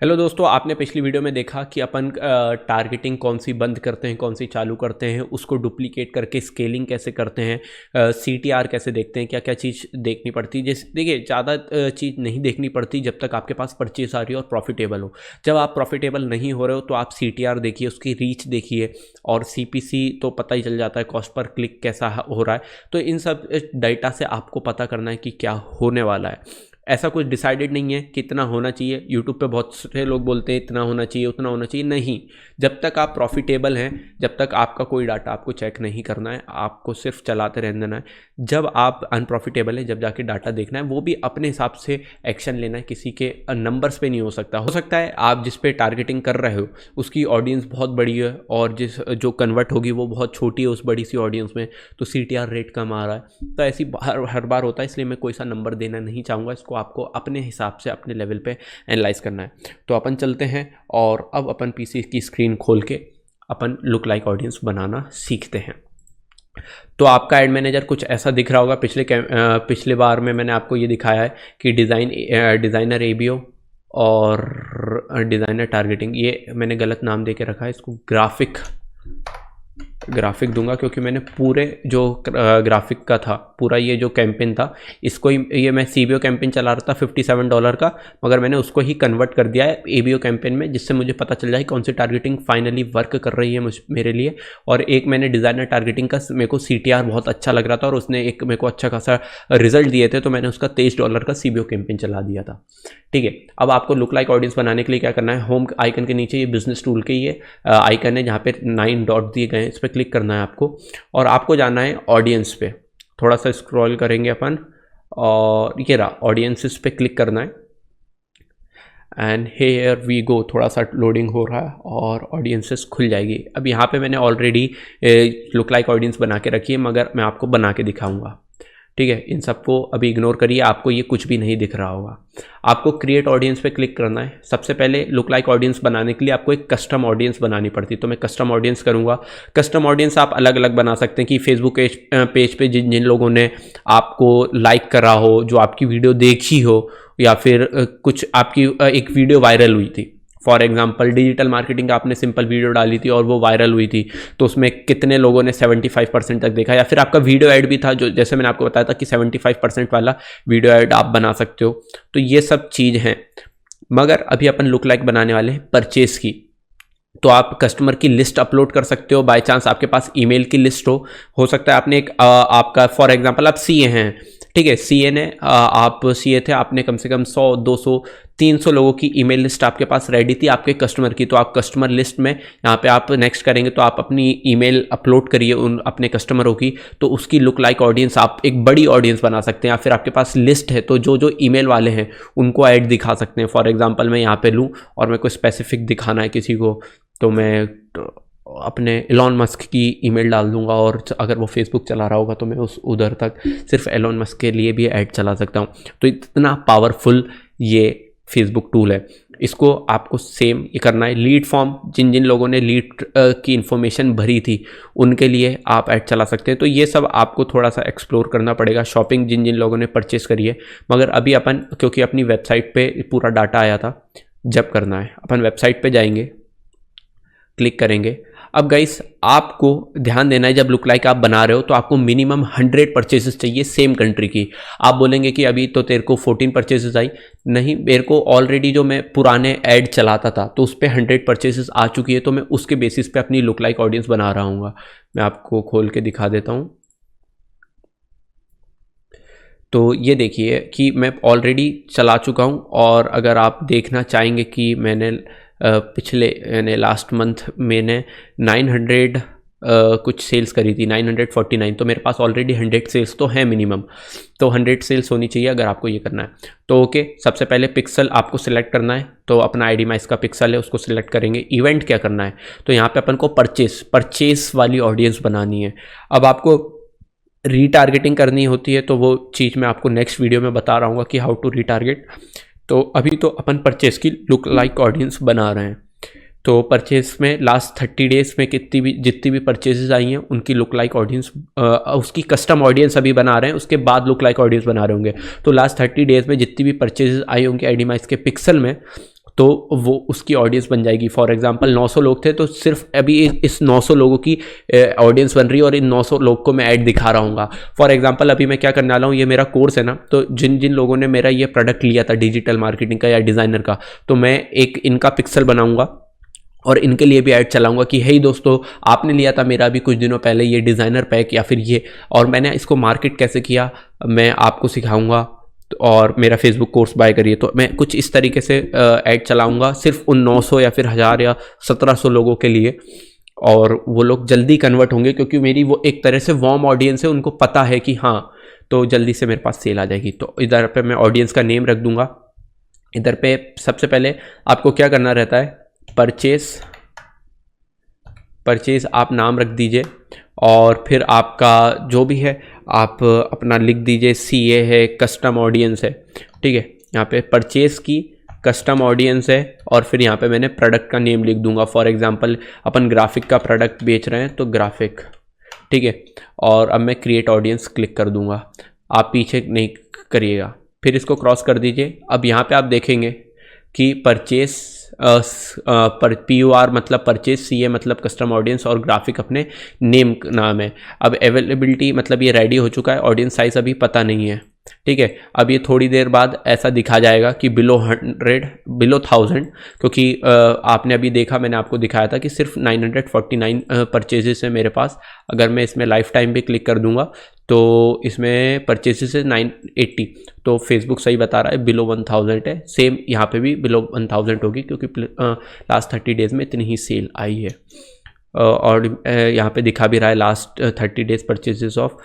Hello दोस्तों, आपने पिछली वीडियो में देखा कि अपन टारगेटिंग कौन सी बंद करते हैं, कौन सी चालू करते हैं, उसको डुप्लीकेट करके स्केलिंग कैसे करते हैं, सीटीआर कैसे देखते हैं, क्या क्या चीज़ देखनी पड़ती है। जैसे देखिए, ज़्यादा चीज़ नहीं देखनी पड़ती जब तक आपके पास परचेज आ रही हो और प्रॉफिटेबल हो। जब आप प्रॉफिटेबल नहीं हो रहे हो तो आप सीटीआर देखिए, उसकी रीच देखिए, और सीपीसी तो पता ही चल जाता है, कॉस्ट पर क्लिक कैसा हो रहा है। तो इन सब डाटा से आपको पता करना है कि क्या होने वाला है। ऐसा कुछ डिसाइडेड नहीं है कि इतना होना चाहिए। यूट्यूब पे बहुत से लोग बोलते हैं इतना होना चाहिए, उतना होना चाहिए। नहीं, जब तक आप प्रॉफिटेबल हैं, जब तक आपका कोई डाटा आपको चेक नहीं करना है, आपको सिर्फ चलाते रहने देना है। जब आप अनप्रॉफिटेबल है, जब जाके डाटा देखना है, वो भी अपने हिसाब से एक्शन लेना है, किसी के नंबर्स पे नहीं हो सकता है आप जिस पे टारगेटिंग कर रहे हो उसकी ऑडियंस बहुत बड़ी है और जिस जो कन्वर्ट होगी वो बहुत छोटी है उस बड़ी सी ऑडियंस में, तो सीटीआर रेट कम आ रहा है। तो ऐसी हर बार होता है, इसलिए मैं कोई सा नंबर देना नहीं चाहूँगा। इसको आपको अपने हिसाब से अपने लेवल पे एनालाइज करना है। तो अपन चलते हैं और अब अपन पीसी की स्क्रीन खोल के अपन लुक लाइक ऑडियंस बनाना सीखते हैं। तो आपका एड मैनेजर कुछ ऐसा दिख रहा होगा। पिछले बार में मैंने आपको ये दिखाया है कि डिज़ाइनर एबीओ और डिज़ाइनर टारगेटिंग, ये मैंने गलत नाम दे के रखा है, इसको ग्राफिक दूंगा क्योंकि मैंने पूरे जो ग्राफिक का था, पूरा ये जो कैंपेन था, इसको ही, ये मैं सीबीओ कैंपेन चला रहा था $57 का, मगर मैंने उसको ही कन्वर्ट कर दिया है एबीओ कैंपेन में, जिससे मुझे पता चल जाए कौन सी टारगेटिंग फाइनली वर्क कर रही है मेरे लिए। और एक मैंने डिज़ाइनर टारगेटिंग का, मेरे को सीटीआर बहुत अच्छा लग रहा था और उसने एक मेरे को अच्छा खासा रिजल्ट दिए थे, तो मैंने उसका $23 का सीबीओ कैंपेन चला दिया था। ठीक है, अब आपको लुक लाइक ऑडियंस बनाने के लिए क्या करना है, होम आइकन के नीचे ये बिजनेस टूल के ये आइकन है जहाँ पे 9 डॉट दिए गए हैं, इस पर क्लिक करना है आपको और आपको जाना है ऑडियंस पे। थोड़ा सा स्क्रॉल करेंगे अपन और ये रहा, ऑडियंसेस पे क्लिक करना है एंड हेयर वी गो। थोड़ा सा लोडिंग हो रहा है और ऑडियंसेस खुल जाएगी। अब यहाँ पे मैंने ऑलरेडी लुक लाइक ऑडियंस बना के रखी है, मगर मैं आपको बना के दिखाऊंगा। ठीक है, इन सबको अभी इग्नोर करिए, आपको ये कुछ भी नहीं दिख रहा होगा। आपको क्रिएट ऑडियंस पे क्लिक करना है। सबसे पहले लुक लाइक ऑडियंस बनाने के लिए आपको एक कस्टम ऑडियंस बनानी पड़ती है, तो मैं कस्टम ऑडियंस करूंगा। कस्टम ऑडियंस आप अलग अलग बना सकते हैं कि फेसबुक पेज पे जिन जिन लोगों ने आपको लाइक करा हो, जो आपकी वीडियो देखी हो, या फिर कुछ आपकी एक वीडियो वायरल हुई थी। फॉर एग्जाम्पल डिजिटल मार्केटिंग, आपने सिंपल वीडियो डाली थी और वो वायरल हुई थी, तो उसमें कितने लोगों ने 75% तक देखा। या फिर आपका वीडियो ऐड भी था, जो जैसे मैंने आपको बताया था कि 75% वाला वीडियो ऐड आप बना सकते हो। तो ये सब चीज़ हैं, मगर अभी अपन लुक लाइक बनाने वाले हैं परचेज की। तो आप कस्टमर की लिस्ट अपलोड कर सकते हो। बाय चांस आपके पास ईमेल की लिस्ट हो सकता है आपने एक आपका फॉर एग्जांपल आप सीए हैं, ठीक है, सीए ने आप सीए थे, आपने कम से कम 100, 200, 300 लोगों की ईमेल लिस्ट आपके पास रेडी थी आपके कस्टमर की। तो आप कस्टमर लिस्ट में यहाँ पे आप नेक्स्ट करेंगे तो आप अपनी ईमेल अपलोड करिए उन अपने कस्टमरों की, तो उसकी लुक लाइक ऑडियंस आप एक बड़ी ऑडियंस बना सकते हैं। या फिर आपके पास लिस्ट है तो जो जो ईमेल वाले हैं उनको ऐड दिखा सकते हैं। फॉर एग्जाम्पल मैं यहाँ पे लूँ और मेरे को स्पेसिफिक दिखाना है किसी को, तो मैं अपने एलॉन मस्क की ईमेल डाल दूंगा, और अगर वो फेसबुक चला रहा होगा तो मैं उस उधर तक सिर्फ एलॉन मस्क के लिए भी ऐड चला सकता हूँ। तो इतना पावरफुल ये फेसबुक टूल है। इसको आपको सेम ये करना है। लीड फॉर्म, जिन जिन लोगों ने लीड की इन्फॉर्मेशन भरी थी उनके लिए आप ऐड चला सकते हैं। तो ये सब आपको थोड़ा सा एक्सप्लोर करना पड़ेगा। शॉपिंग, जिन जिन लोगों ने परचेस करी है, मगर अभी अपन क्योंकि अपनी वेबसाइट पे पूरा डाटा आया था, जब करना है अपन वेबसाइट पे जाएंगे, क्लिक करेंगे। अब गाइस आपको ध्यान देना है, जब लुक लाइक आप बना रहे हो तो आपको मिनिमम 100 परचेसेस चाहिए सेम कंट्री की। आप बोलेंगे कि अभी तो तेरे को 14 परचेसेस आई, नहीं, मेरे को ऑलरेडी जो मैं पुराने ऐड चलाता था तो उस पर 100 परचेसेस आ चुकी है, तो मैं उसके बेसिस पे अपनी लुक लाइक ऑडियंस बना रहा हूँ। मैं आपको खोल के दिखा देता हूँ। तो ये देखिए कि मैं ऑलरेडी चला चुका हूँ, और अगर आप देखना चाहेंगे कि मैंने पिछले यानी लास्ट मंथ मैंने 900 कुछ सेल्स करी थी, 949, तो मेरे पास ऑलरेडी 100 सेल्स तो है मिनिमम। तो 100 सेल्स होनी चाहिए अगर आपको ये करना है। तो ओके, सबसे पहले पिक्सल आपको सिलेक्ट करना है, तो अपना आईडी माइस का पिक्सल है उसको सिलेक्ट करेंगे। इवेंट क्या करना है, तो यहाँ पे अपन को परचेस वाली ऑडियंस बनानी है। अब आपको रीटारगेटिंग करनी होती है, तो वो चीज़ मैं आपको नेक्स्ट वीडियो में बता रहा हूँ कि हाउ टू रीटारगेट। तो अभी तो अपन परचेस की लुक लाइक ऑडियंस बना रहे हैं। तो परचेस में लास्ट 30 डेज में जितनी भी परचेजेस आई हैं उनकी लुक लाइक ऑडियंस, उसकी कस्टम ऑडियंस अभी बना रहे हैं, उसके बाद लुक लाइक ऑडियंस बना रहे होंगे। तो लास्ट 30 डेज में जितनी भी परचेजेस आई होंगी आईडी माइस के पिक्सल में, तो वो उसकी ऑडियंस बन जाएगी। फॉर एग्जांपल 900 लोग थे, तो सिर्फ अभी इस 900 लोगों की ऑडियंस बन रही है और इन 900 लोग को मैं ऐड दिखा रहा हूँ। फॉर एग्जांपल अभी मैं क्या करने वाला हूँ, ये मेरा कोर्स है ना, तो जिन जिन लोगों ने मेरा ये प्रोडक्ट लिया था डिजिटल मार्केटिंग का या डिज़ाइनर का, तो मैं एक इनका पिक्सल बनाऊंगा और इनके लिए भी ऐड चलाऊंगा कि हे दोस्तों, आपने लिया था मेरा अभी कुछ दिनों पहले ये डिज़ाइनर पैक या फिर ये, और मैंने इसको मार्केट कैसे किया मैं आपको सिखाऊंगा, और मेरा फेसबुक कोर्स बाय करिए। तो मैं कुछ इस तरीके से ऐड चलाऊंगा सिर्फ उन 900 या फिर 1000 या 1700 लोगों के लिए, और वो लोग जल्दी कन्वर्ट होंगे क्योंकि मेरी वो एक तरह से वार्म ऑडियंस है, उनको पता है कि हाँ, तो जल्दी से मेरे पास सेल आ जाएगी। तो इधर पे मैं ऑडियंस का नेम रख दूंगा। इधर पे सबसे पहले आपको क्या करना रहता है, परचेज आप नाम रख दीजिए, और फिर आपका जो भी है आप अपना लिख दीजिए, CA है, कस्टम ऑडियंस है, ठीक है। यहाँ पे परचेज की कस्टम ऑडियंस है, और फिर यहाँ पे मैंने प्रोडक्ट का नेम लिख दूंगा। फॉर एग्जांपल अपन ग्राफिक का प्रोडक्ट बेच रहे हैं तो ग्राफिक, ठीक है। और अब मैं क्रिएट ऑडियंस क्लिक कर दूंगा, आप पीछे नहीं करिएगा, फिर इसको क्रॉस कर दीजिए। अब यहाँ पे आप देखेंगे कि परचेज PUR मतलब परचेज, CA मतलब कस्टम ऑडियंस, और ग्राफिक अपने नेम नाम है। अब अवेलेबिलिटी मतलब ये रेडी हो चुका है, ऑडियंस साइज अभी पता नहीं है, ठीक है। अब ये थोड़ी देर बाद ऐसा दिखा जाएगा कि बिलो 1000, क्योंकि आपने अभी देखा, मैंने आपको दिखाया था कि सिर्फ 949 परचेजेस है मेरे पास। अगर मैं इसमें लाइफ टाइम भी क्लिक कर दूंगा तो इसमें परचेजेस है 980, तो फेसबुक सही बता रहा है बिलो 1000 है। सेम यहाँ पे भी बिलो 1000 होगी क्योंकि लास्ट 30 डेज में इतनी ही सेल आई है, और यहाँ पे दिखा भी रहा है last 30 days purchases of,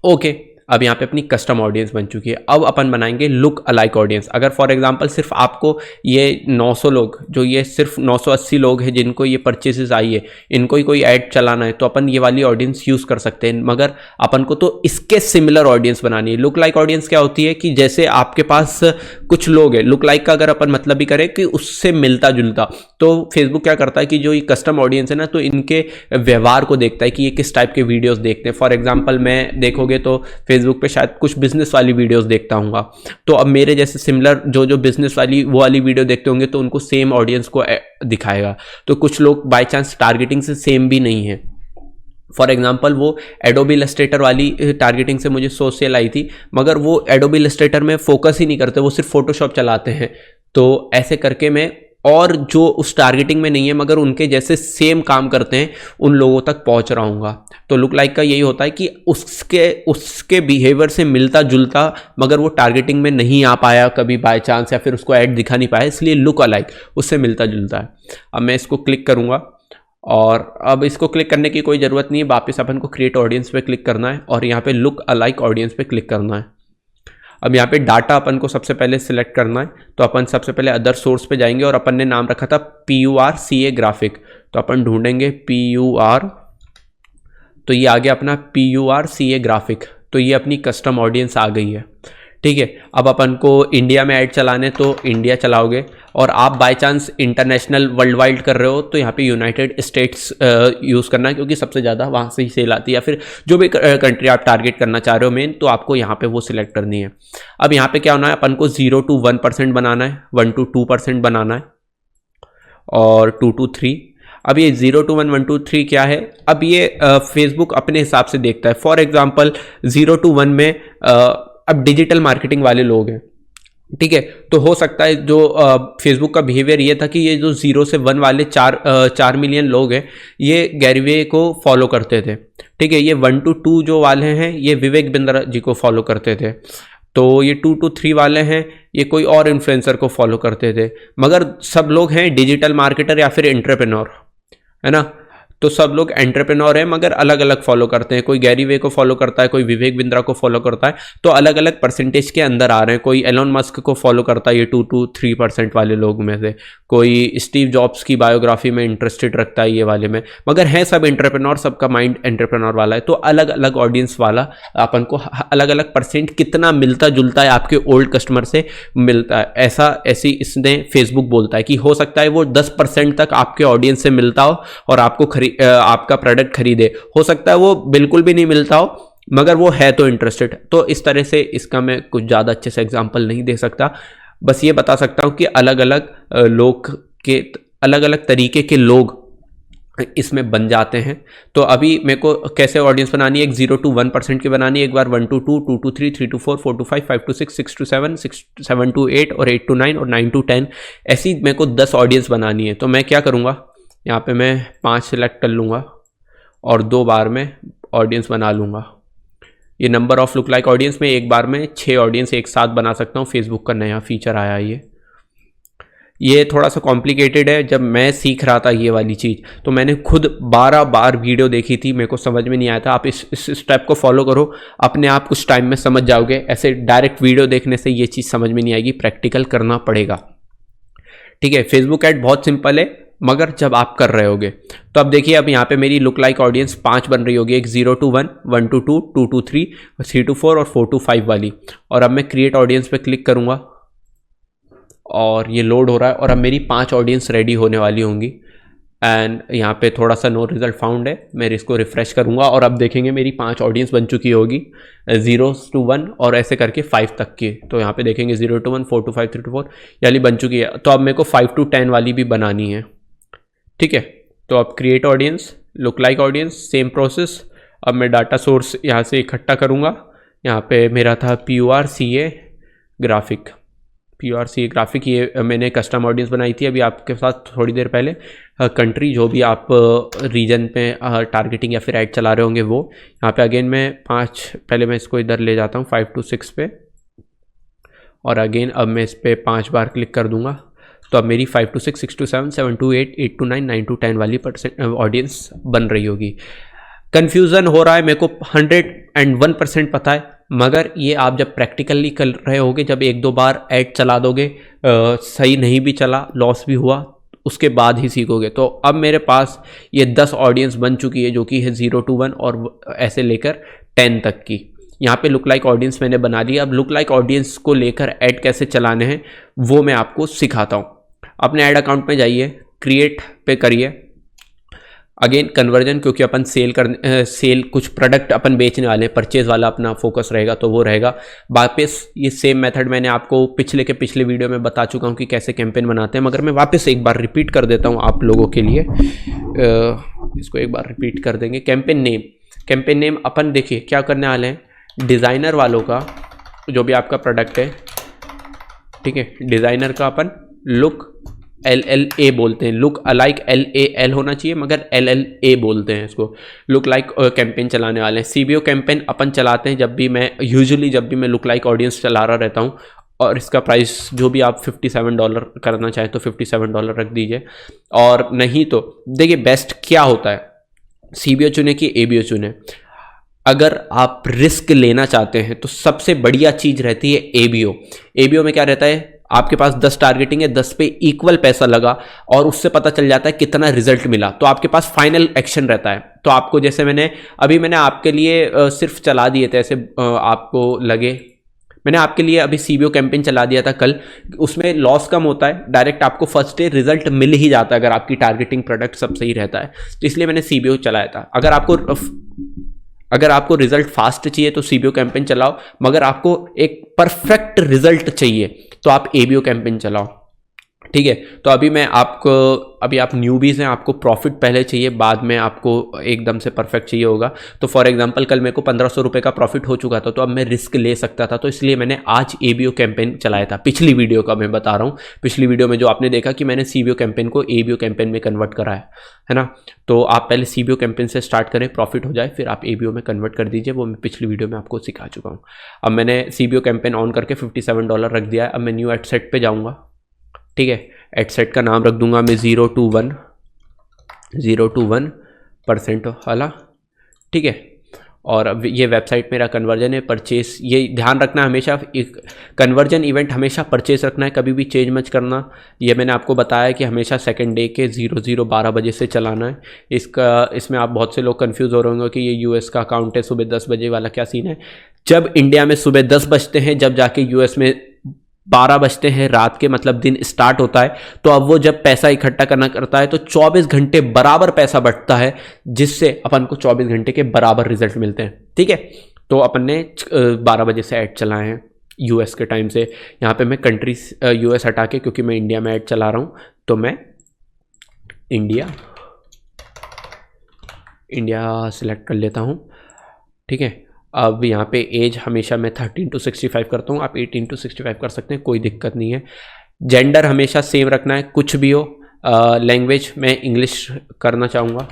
okay. अब यहाँ पे अपनी कस्टम ऑडियंस बन चुकी है। अब अपन बनाएंगे लुक अलाइक ऑडियंस। अगर फॉर एग्जांपल सिर्फ आपको ये 900 लोग, जो ये सिर्फ 980 लोग हैं जिनको ये परचेसेस आई है, इनको ही कोई ऐड चलाना है, तो अपन ये वाली ऑडियंस यूज़ कर सकते हैं, मगर अपन को तो इसके सिमिलर ऑडियंस बनानी है। लुक लाइक ऑडियंस क्या होती है कि जैसे आपके पास कुछ लोग हैं, लुक लाइक का अगर अपन मतलब भी करें कि उससे मिलता जुलता, तो फेसबुक क्या करता है कि जो ये कस्टम ऑडियंस है ना, तो इनके व्यवहार को देखता है कि ये किस टाइप के वीडियोज़ देखते हैं। फॉर एग्जाम्पल मैं देखोगे तो फेसबुक पे शायद कुछ बिजनेस वाली वीडियोस देखता हूँगा, तो अब मेरे जैसे सिमिलर जो बिजनेस वाली वो वाली वीडियो देखते होंगे तो उनको सेम ऑडियंस को दिखाएगा। तो कुछ लोग बाय चांस टारगेटिंग से सेम भी नहीं है। फॉर एग्जाम्पल वो एडोबी इलस्ट्रेटर वाली टारगेटिंग से मुझे 100 सेल आई थी, मगर वो एडोबी इलस्ट्रेटर में फोकस ही नहीं करते, वो सिर्फ फोटोशॉप चलाते हैं। तो ऐसे करके मैं, और जो उस टारगेटिंग में नहीं है मगर उनके जैसे सेम काम करते हैं, उन लोगों तक पहुंच रहा हूँगा। तो लुक लाइक का यही होता है कि उसके बिहेवियर से मिलता जुलता, मगर वो टारगेटिंग में नहीं आ पाया कभी बाय चांस, या फिर उसको ऐड दिखा नहीं पाया, इसलिए लुक अलाइक उससे मिलता जुलता है। अब मैं इसको क्लिक करूँगा, और अब इसको क्लिक करने की कोई ज़रूरत नहीं है, वापस अपन को क्रिएट ऑडियंस पे क्लिक करना है और यहाँ पे लुक अलाइक ऑडियंस पे क्लिक करना है। अब यहाँ पे डाटा अपन को सबसे पहले सिलेक्ट करना है, तो अपन सबसे पहले अदर सोर्स पे जाएंगे, और अपन ने नाम रखा था PUR CA ग्राफिक, तो अपन ढूंढेंगे PUR, तो ये आ गया अपना PUR CA ग्राफिक। तो ये अपनी कस्टम ऑडियंस आ गई है, ठीक है। अब अपन को इंडिया में ऐड चलाने, तो इंडिया चलाओगे, और आप by chance international world wide कर रहे हो तो यहाँ पे यूनाइटेड स्टेट्स यूज़ करना है, क्योंकि सबसे ज़्यादा वहाँ से ही सेल आती है, या फिर जो भी कंट्री आप टारगेट करना चाह रहे हो मेन, तो आपको यहाँ पे वो सिलेक्ट करनी है। अब यहाँ पे क्या होना है, अपन को 0 to 1% बनाना है, 1 to 2% बनाना है, और 2 to 3। अब ये 0 to 1, 1 to 3 क्या है, अब ये फेसबुक अपने हिसाब से देखता है। फॉर एग्जाम्पल 0 to 1 में अब डिजिटल मार्केटिंग वाले लोग हैं, ठीक है, तो हो सकता है जो फेसबुक का बिहेवियर ये था कि ये जो 0 से 1 वाले 4 मिलियन लोग हैं, ये गैरी वे को फॉलो करते थे, ठीक है। ये 1 to 2 जो वाले हैं, ये विवेक बिंद्रा जी को फॉलो करते थे। तो ये 2 to 3 वाले हैं, ये कोई और इन्फ्लुएंसर को फॉलो करते थे, मगर सब लोग हैं डिजिटल मार्केटर या फिर एंटरप्रेन्योर, है ना। तो सब लोग एंटरप्रेन्योर हैं मगर अलग अलग फॉलो करते हैं, कोई गैरी वे को फॉलो करता है, कोई विवेक बिंद्रा को फॉलो करता है, तो अलग अलग परसेंटेज के अंदर आ रहे हैं। कोई एलोन मस्क को फॉलो करता है, ये 2 to 3% वाले लोग में से, कोई स्टीव जॉब्स की बायोग्राफी में इंटरेस्टेड रखता है ये वाले में, मगर है सब एंटरप्रेन्योर, सबका माइंड एंटरप्रेन्योर वाला है। तो अलग अलग ऑडियंस वाला अपन को अलग अलग परसेंट कितना मिलता जुलता है आपके ओल्ड कस्टमर से मिलता है, ऐसी इसने फेसबुक बोलता है कि हो सकता है वो 10% तक आपके ऑडियंस से मिलता हो और आपको आपका प्रोडक्ट खरीदे, हो सकता है वो बिल्कुल भी नहीं मिलता हो मगर वो है तो इंटरेस्टेड। तो इस तरह से इसका मैं कुछ ज़्यादा अच्छे से एग्जांपल नहीं दे सकता, बस ये बता सकता हूँ कि अलग अलग लोग के अलग अलग तरीके के लोग इसमें बन जाते हैं। तो अभी मेरे को कैसे ऑडियंस बनानी है, एक 0 to 1% की बनानी है, एक बार 1 to 2, 2 to 3, 3 to 4, 4 to 5, 5 to 6, 6 to 7, 7 to 8 और 8 to 9 और 9 to 10, ऐसी मेरे को 10 ऑडियंस बनानी है। तो मैं क्या करूँगा, यहाँ पे मैं 5 सेलेक्ट कर लूँगा और 2 बार में ऑडियंस बना लूँगा। ये number of look like audience में एक बार में 6 ऑडियंस एक साथ बना सकता हूँ। फेसबुक का नया फीचर आया है ये थोड़ा सा कॉम्प्लिकेटेड है। जब मैं सीख रहा था ये वाली चीज़ तो मैंने खुद 12 बार वीडियो देखी थी, मेरे को समझ में नहीं आया था। आप इस स्टेप को फॉलो करो, अपने आप कुछ टाइम में समझ जाओगे। ऐसे डायरेक्ट वीडियो देखने से ये चीज़ समझ में नहीं आएगी, प्रैक्टिकल करना पड़ेगा। ठीक है, फेसबुक ऐड बहुत सिंपल है, मगर जब आप कर रहे होगे तो अब देखिए, अब यहाँ पे मेरी लुक लाइक ऑडियंस 5 बन रही होगी, एक 0 to 1, 1 to 2, 2 to 3, 3 to 4 और 4 to 5 वाली। और अब मैं क्रिएट ऑडियंस पे क्लिक करूँगा और ये लोड हो रहा है और अब मेरी 5 ऑडियंस रेडी होने वाली होंगी। एंड यहाँ पे थोड़ा सा नो रिजल्ट फाउंड है, मैं इसको रिफ्रेश करूँगा और अब देखेंगे मेरी 5 ऑडियंस बन चुकी होगी, 0 to 1 और ऐसे करके 5 तक की। तो यहाँ पे देखेंगे 0 to 1, 4 to 5, 3 to 4 यानी बन चुकी है। तो अब मेरे को 5 to 10 वाली भी बनानी है। ठीक है, तो अब create audience, look like audience, same process. अब मैं डाटा सोर्स यहाँ से इकट्ठा करूँगा। यहाँ पे मेरा था PURCA ग्राफिक, PURCA ग्राफिक, ये मैंने कस्टम ऑडियंस बनाई थी अभी आपके साथ थोड़ी देर पहले। कंट्री जो भी आप रीजन पे टारगेटिंग या फिर ऐड चला रहे होंगे वो। यहाँ पे अगेन मैं 5, पहले मैं इसको इधर ले जाता हूँ 5 to 6 पे और अगेन अब मैं इस पर 5 बार क्लिक कर दूँगा। तो अब मेरी 5 to 6, 6 to 7, 7 to 8, 8 to 9, 9 to 10 वाली ऑडियंस बन रही होगी। कन्फ्यूज़न हो रहा है मेरे को, 101% पता है, मगर ये आप जब प्रैक्टिकली कर रहे होगे, जब 1-2 बार ऐड चला दोगे, सही नहीं भी चला, लॉस भी हुआ, उसके बाद ही सीखोगे। तो अब मेरे पास ये 10 ऑडियंस बन चुकी है, जो कि है 0 to 1 और ऐसे लेकर 10 तक की। यहाँ पे लुक लाइक ऑडियंस मैंने बना दी। अब लुक लाइक ऑडियंस को लेकर ऐड कैसे चलाने हैं वो मैं आपको सिखाता हूँ। अपने ऐड अकाउंट में जाइए, क्रिएट पे करिए, अगेन कन्वर्जन, क्योंकि अपन सेल कुछ प्रोडक्ट अपन बेचने वाले हैं, परचेज वाला अपना फोकस रहेगा तो वो रहेगा। वापस ये सेम मेथड मैंने आपको पिछले वीडियो में बता चुका हूँ कि कैसे कैंपेन बनाते हैं, मगर मैं वापस एक बार रिपीट कर देता हूँ आप लोगों के लिए। इसको एक बार रिपीट कर देंगे। कैंपेन नेम अपन देखिए क्या करने वाले हैं, डिज़ाइनर वालों का जो भी आपका प्रोडक्ट है, ठीक है, डिज़ाइनर का अपन लुक LLA बोलते हैं, लुक अलाइक LAL होना चाहिए, मगर LLA बोलते हैं इसको। लुक लाइक कैंपेन चलाने वाले हैं। CBO कैंपेन अपन चलाते हैं जब भी मैं लुक लाइक ऑडियंस चला रहा रहता हूँ, और इसका प्राइस जो भी आप $57 करना चाहें तो $57 रख दीजिए। और नहीं तो देखिए बेस्ट क्या होता है, CBO चुने कि ABO चुने। अगर आप रिस्क लेना चाहते हैं तो सबसे बढ़िया चीज़ रहती है ABO में क्या रहता है, आपके पास 10 टारगेटिंग है, 10 पे इक्वल पैसा लगा और उससे पता चल जाता है कितना रिजल्ट मिला, तो आपके पास फाइनल एक्शन रहता है। तो आपको जैसे मैंने आपके लिए सिर्फ चला दिए थे, ऐसे आपको लगे मैंने आपके लिए अभी CBO कैंपेन चला दिया था कल, उसमें लॉस कम होता है, डायरेक्ट आपको फर्स्ट डे रिजल्ट मिल ही जाता है अगर आपकी टारगेटिंग प्रोडक्ट सब सही रहता है। तो इसलिए मैंने CBO चलाया था। अगर आपको रिजल्ट फास्ट चाहिए तो CBO कैंपेन चलाओ, मगर आपको एक परफेक्ट रिजल्ट चाहिए तो आप ABO कैंपेन चलाओ। ठीक है, तो अभी आप न्यूबीज़ हैं, आपको प्रॉफिट पहले चाहिए, बाद में आपको एकदम से परफेक्ट चाहिए होगा। तो फॉर एग्जांपल कल मेरे को 1500 रुपये का प्रॉफिट हो चुका था, तो अब मैं रिस्क ले सकता था, तो इसलिए मैंने आज ABO कैंपेन चलाया था। पिछली वीडियो का मैं बता रहा हूँ, पिछली वीडियो में जो आपने देखा कि मैंने CBO कैंपेन को ABO कैंपेन में कन्वर्ट करा है ना। तो आप पहले CBO कैंपेन से स्टार्ट करें, प्रॉफिट हो जाए, फिर आप ABO में कन्वर्ट कर दीजिए। वो मैं पिछली वीडियो में आपको सिखा चुका हूँ। अब मैंने CBO कैंपेन ऑन करके $57 रख दिया है। अब मैं न्यू एड सेट पे जाऊँगा। ठीक है, एड सेट का नाम रख दूंगा मैं 0 to 1% वाला। ठीक है, और अब ये वेबसाइट मेरा कन्वर्जन है, परचेस, ये ध्यान रखना हमेशा, एक कन्वर्जन इवेंट हमेशा परचेस रखना है, कभी भी चेंज मत करना। ये मैंने आपको बताया कि हमेशा सेकंड डे के 00:12 बजे से चलाना है। इसमें आप बहुत से लोग कंफ्यूज हो रहे होंगे कि ये US का अकाउंट है, सुबह 10 बजे वाला क्या सीन है। जब इंडिया में सुबह 10 बजते हैं, जब जाके US में 12 बजते हैं रात के, मतलब दिन स्टार्ट होता है, तो अब वो जब पैसा इकट्ठा करना करता है तो 24 घंटे बराबर पैसा बढ़ता है, जिससे अपन को 24 घंटे के बराबर रिजल्ट मिलते हैं। ठीक है, तो अपन ने 12 बजे से ऐड चलाए हैं। यूएस के टाइम से। यहाँ पे मैं कंट्रीज यूएस हटा के, क्योंकि मैं इंडिया में ऐड चला रहा हूँ, तो मैं इंडिया सिलेक्ट कर लेता हूँ। ठीक है, अब यहाँ पे एज हमेशा मैं 13 to 65 करता हूँ, आप 18 to 65 कर सकते हैं, कोई दिक्कत नहीं है। जेंडर हमेशा सेम रखना है, कुछ भी हो। लैंग्वेज मैं इंग्लिश करना चाहूँगा।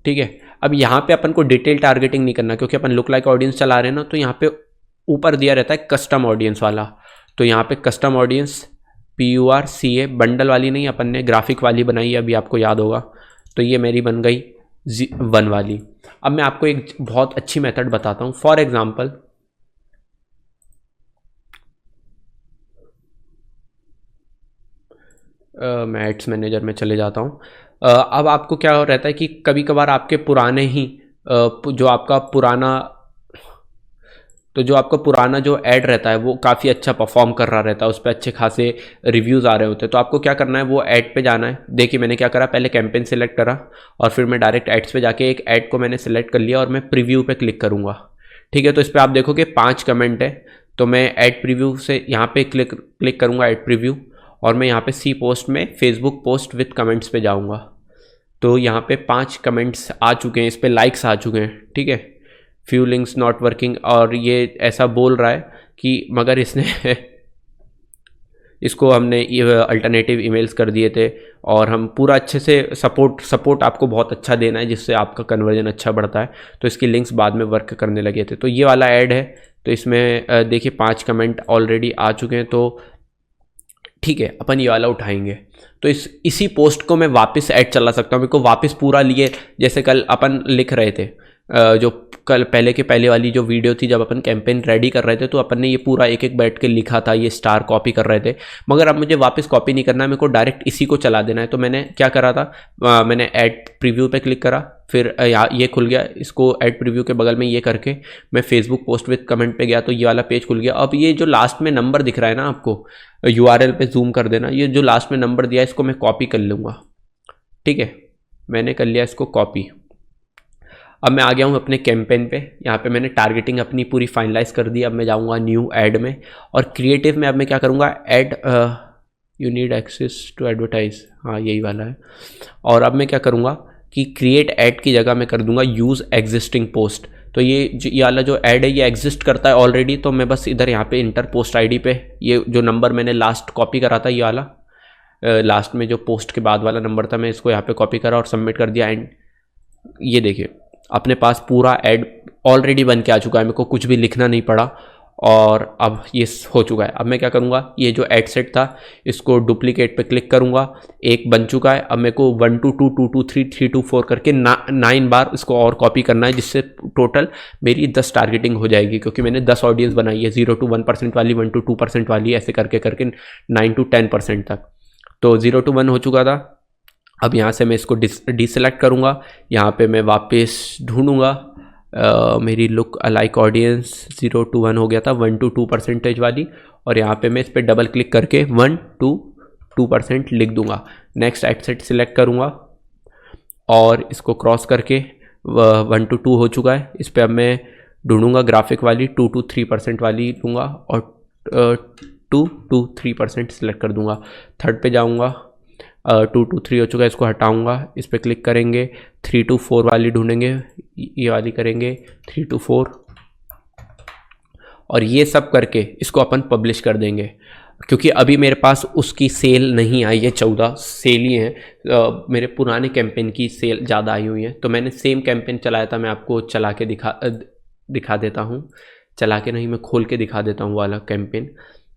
ठीक है, अब यहाँ पे अपन को डिटेल टारगेटिंग नहीं करना, क्योंकि अपन लुक लाइक ऑडियंस चला रहे हैं ना, तो यहाँ पे ऊपर दिया रहता है कस्टम ऑडियंस वाला। तो यहाँ पे कस्टम ऑडियंस PURCA, बंडल वाली नहीं, अपन ने ग्राफिक वाली बनाई है, अभी आपको याद होगा। तो ये मेरी बन गई 1 वाली। अब मैं आपको एक बहुत अच्छी मेथड बताता हूँ। फॉर एग्जाम्पल, मैं एड्स मैनेजर में चले जाता हूँ। अब आपको क्या रहता है कि कभी कभार आपके पुराने ही जो आपका पुराना जो ऐड रहता है वो काफ़ी अच्छा परफॉर्म कर रहा रहता है, उस पर अच्छे खासे रिव्यूज़ आ रहे होते हैं। तो आपको क्या करना है, वो ऐड पे जाना है। देखिए मैंने क्या करा, पहले कैंपेन सेलेक्ट करा और फिर मैं डायरेक्ट एड्स पे जाके एक ऐड को मैंने सेलेक्ट कर लिया और मैं प्रीव्यू पे क्लिक करूँगा। ठीक है, तो इस पर आप देखोगे 5 कमेंट है। तो मैं ऐड प्रीव्यू से यहाँ पे क्लिक करूँगा, ऐड प्रीव्यू, और मैं यहाँ पे सी पोस्ट में फेसबुक पोस्ट विथ कमेंट्स पे जाऊँगा। तो यहाँ पे 5 कमेंट्स आ चुके हैं, इस पर लाइक्स आ चुके हैं। ठीक है, फ्यू लिंक्स नॉट वर्किंग, और ये ऐसा बोल रहा है कि मगर इसने इसको हमने ये अल्टरनेटिव ईमेल्स कर दिए थे, और हम पूरा अच्छे से सपोर्ट आपको बहुत अच्छा देना है, जिससे आपका कन्वर्जन अच्छा बढ़ता है। तो इसकी लिंक्स बाद में वर्क करने लगे थे। तो ये वाला ऐड है। तो इसमें देखिए 5 कमेंट ऑलरेडी आ चुके हैं। तो ठीक है, अपन ये वाला उठाएंगे। तो इसी पोस्ट को मैं वापस ऐड चला सकता हूँ। मेरे को वापस पूरा लिए, जैसे कल अपन लिख रहे थे, जो कल पहले वाली जो वीडियो थी, जब अपन कैंपेन रेडी कर रहे थे, तो अपन ने ये पूरा एक एक बैठ के लिखा था, ये स्टार कॉपी कर रहे थे। मगर अब मुझे वापस कॉपी नहीं करना है, मेरे को डायरेक्ट इसी को चला देना है। तो मैंने क्या करा था, मैंने ऐड प्रीव्यू पे क्लिक करा, फिर यहाँ ये खुल गया, इसको ऐड प्रीव्यू के बगल में ये करके मैं फेसबुक पोस्ट विद कमेंट पे गया, तो ये वाला पेज खुल गया। अब ये जो लास्ट में नंबर दिख रहा है ना, आपको URL पे जूम कर देना, ये जो लास्ट में नंबर दिया है इसको मैं कॉपी कर लूँगा। ठीक है, मैंने कर लिया इसको कॉपी। अब मैं आ गया हूँ अपने कैंपेन पे। यहाँ पे मैंने टारगेटिंग अपनी पूरी फाइनलाइज कर दी। अब मैं जाऊँगा न्यू ऐड में, और क्रिएटिव में अब मैं क्या करूँगा, ad you need access to advertise, हाँ यही वाला है। और अब मैं क्या करूँगा कि क्रिएट ऐड की जगह मैं कर दूँगा यूज़ एग्जिस्टिंग पोस्ट। तो ये वाला जो ऐड है ये एग्जिस्ट करता है ऑलरेडी, तो मैं बस इधर यहाँ पे इंटर पोस्ट ID पे ये जो नंबर मैंने लास्ट कॉपी करा था, ये वाला लास्ट में जो पोस्ट के बाद वाला नंबर था, मैं इसको यहाँ पे कॉपी करा और सबमिट कर दिया। एंड ये देखिए अपने पास पूरा ऐड ऑलरेडी बन के आ चुका है, मेरे को कुछ भी लिखना नहीं पड़ा, और अब ये हो चुका है। अब मैं क्या करूँगा, ये जो ऐड सेट था इसको डुप्लीकेट पे क्लिक करूँगा, एक बन चुका है। अब मेरे को 1 to 2 2 to 3 3 to 4 करके 9 बार इसको और कॉपी करना है, जिससे टोटल मेरी 10 टारगेटिंग हो जाएगी, क्योंकि मैंने 10 ऑडियंस बनाई है, 0 to 1% वाली, 1 to 2% वाली, ऐसे करके 9 to 10% तक। तो 0 to 1 हो चुका था। अब यहाँ से मैं इसको डिसेलेक्ट करूँगा, यहाँ पे मैं वापस ढूंढूंगा मेरी लुक अलाइक ऑडियंस 0 to 1 हो गया था, 1 to 2% वाली, और यहाँ पे मैं इस पर डबल क्लिक करके 1 to 2% लिख दूंगा। नेक्स्ट ऐड सेट सिलेक्ट करूँगा और इसको क्रॉस करके 1 to 2 हो चुका है। इस पर अब मैं ढूंढूंगा ग्राफिक वाली 2 to 3% वाली लूँगा, और 2 to 3% सिलेक्ट कर दूँगा। थर्ड पे जाऊँगा, 2 to 3 हो चुका है, इसको हटाऊंगा, इस पर क्लिक करेंगे, 3 to 4 वाली ढूंढेंगे, ये वाली करेंगे 3 to 4, और ये सब करके इसको अपन पब्लिश कर देंगे। क्योंकि अभी मेरे पास उसकी सेल नहीं आई है, 14 सेल ही हैं, मेरे पुराने कैंपेन की सेल ज़्यादा आई हुई है। तो मैंने सेम कैंपेन चलाया था, मैं आपको चला के दिखा देता हूँ, चला के नहीं, मैं खोल के दिखा देता हूँ वाला कैंपेन।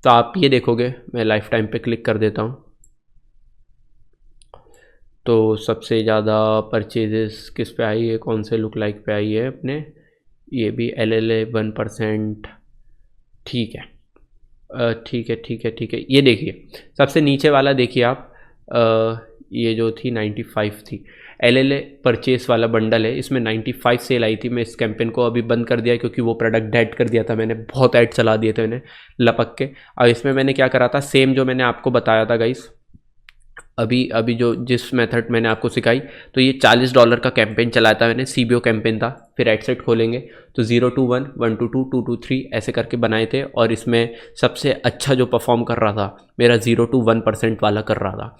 तो आप ये देखोगे, मैं लाइफ टाइम पे क्लिक कर देता हूँ, तो सबसे ज़्यादा परचेजेस किस पे आई है, कौन से लुक लाइक पे आई है अपने, ये भी LLA 1%। ठीक है, ठीक है। ये देखिए सबसे नीचे वाला देखिए आप, ये जो थी 95 थी, LLA परचेस वाला बंडल है, इसमें 95 सेल आई थी। मैं इस कैंपेन को अभी बंद कर दिया, क्योंकि वो प्रोडक्ट डेड कर दिया था मैंने, बहुत ऐड चला दिए थे मैंने लपक के। और इसमें मैंने क्या करा था, सेम जो मैंने आपको बताया था गाइस, अभी जो जिस मेथड मैंने आपको सिखाई, तो ये $40 का कैंपेन चलाया था मैंने, CBO कैंपेन था। फिर एडसेट खोलेंगे तो 0 to 1, 1 to 2, 2 to 3 ऐसे करके बनाए थे, और इसमें सबसे अच्छा जो परफॉर्म कर रहा था मेरा 0 to 1% वाला कर रहा था।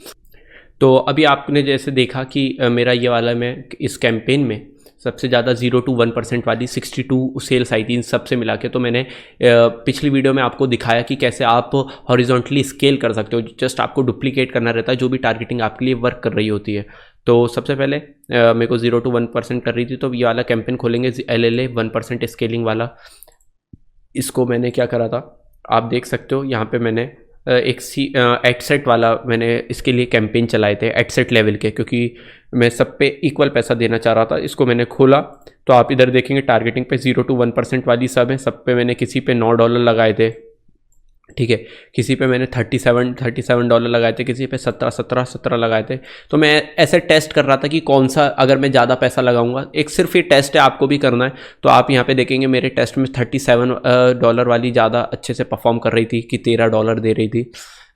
तो अभी आपने जैसे देखा कि मेरा ये वाला, मैं इस कैंपेन में सबसे ज़्यादा 0 to 1% वाली 62 सेल्स आई थी इन सबसे मिला के। तो मैंने पिछली वीडियो में आपको दिखाया कि कैसे आप हॉरिजॉन्टली स्केल कर सकते हो, जस्ट आपको डुप्लीकेट करना रहता है जो भी टारगेटिंग आपके लिए वर्क कर रही होती है। तो सबसे पहले मेरे को 0 to 1% कर रही थी, तो ये वाला कैंपेन खोलेंगे LLA 1% स्केलिंग वाला। इसको मैंने क्या करा था आप देख सकते हो, यहाँ पे मैंने एक एडसेट वाला मैंने इसके लिए कैंपेन चलाए थे एडसेट लेवल के, क्योंकि मैं सब पे इक्वल पैसा देना चाह रहा था। इसको मैंने खोला तो आप इधर देखेंगे टारगेटिंग पे 0 to 1% वाली सब है, सब पे मैंने किसी पे $9 लगाए थे, ठीक है, किसी पे मैंने $37 लगाए थे, किसी पे 17 लगाए थे। तो मैं ऐसे टेस्ट कर रहा था कि कौन सा, अगर मैं ज़्यादा पैसा लगाऊंगा, एक सिर्फ ये टेस्ट है, आपको भी करना है। तो आप यहाँ पे देखेंगे मेरे टेस्ट में $37 वाली ज़्यादा अच्छे से परफॉर्म कर रही थी कि $13 दे रही थी,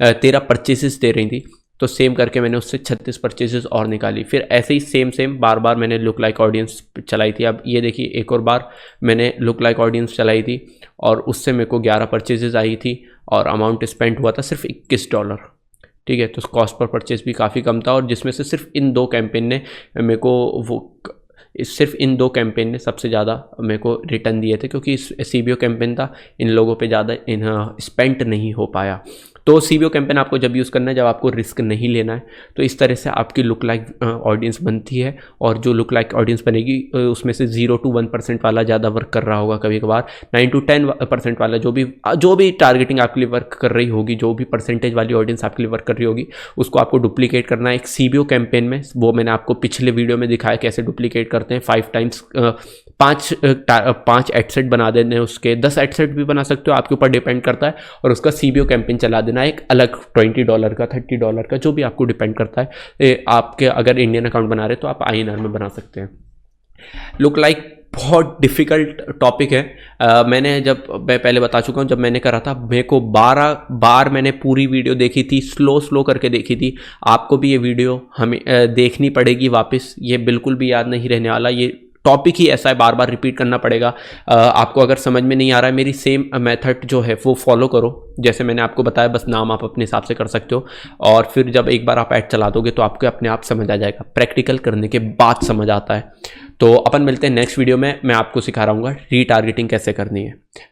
13 परचेसेस दे रही थी। तो सेम करके मैंने उससे 36 परचेजेस और निकाली। फिर ऐसे ही सेम बार बार मैंने लुक लाइक ऑडियंस चलाई थी। अब ये देखिए एक और बार मैंने लुक लाइक ऑडियंस चलाई थी और उससे मेरे को 11 परचेजेस आई थी और अमाउंट स्पेंड हुआ था सिर्फ $21, ठीक है। तो कॉस्ट पर परचेज भी काफ़ी कम था, और जिसमें से सिर्फ इन दो कैंपेन ने मेरे को सबसे ज़्यादा मेरे को रिटर्न दिए थे, क्योंकि CBO कैंपेन था, इन लोगों पे ज़्यादा स्पेंड नहीं हो पाया। तो CBO कैंपेन आपको जब यूज़ करना है जब आपको रिस्क नहीं लेना है। तो इस तरह से आपकी लुक लाइक ऑडियंस बनती है, और जो लुक लाइक ऑडियंस बनेगी उसमें से 0 to 1% वाला ज़्यादा वर्क कर रहा होगा, कभी कभार 9 to 10% वाला, जो भी टारगेटिंग आपके लिए वर्क कर रही होगी, जो भी परसेंटेज वाली ऑडियंस आपके लिए वर्क कर रही होगी, उसको आपको डुप्लीकेट करना है एक CBO कैंपेन में। वो मैंने आपको पिछले वीडियो में दिखाया कैसे डुप्लीकेट करते हैं। 5 टाइम्स 5 एडसेट बना देने, उसके 10 एडसेट भी बना सकते हो, आपके ऊपर डिपेंड करता है। और उसका CBO कैंपेन चला देना एक अलग $20 का, $30 का, जो भी आपको डिपेंड करता है। आपके अगर इंडियन अकाउंट बना रहे तो आप INR में बना सकते हैं। लुक लाइक बहुत डिफ़िकल्ट टॉपिक है। मैं पहले बता चुका हूँ, जब मैंने करा था मेरे को 12 बार मैंने पूरी वीडियो देखी थी, स्लो करके देखी थी। आपको भी ये वीडियो हमें देखनी पड़ेगी वापस, ये बिल्कुल भी याद नहीं रहने वाला। ये टॉपिक ही ऐसा है, बार बार रिपीट करना पड़ेगा। आपको अगर समझ में नहीं आ रहा है, मेरी सेम मेथड जो है वो फॉलो करो, जैसे मैंने आपको बताया, बस नाम आप अपने हिसाब से कर सकते हो। और फिर जब एक बार आप ऐड चला दोगे तो आपको अपने आप समझ आ जाएगा, प्रैक्टिकल करने के बाद समझ आता है। तो अपन मिलते हैं नेक्स्ट वीडियो में, मैं आपको सिखा रहा हूँ रीटारगेटिंग कैसे करनी है।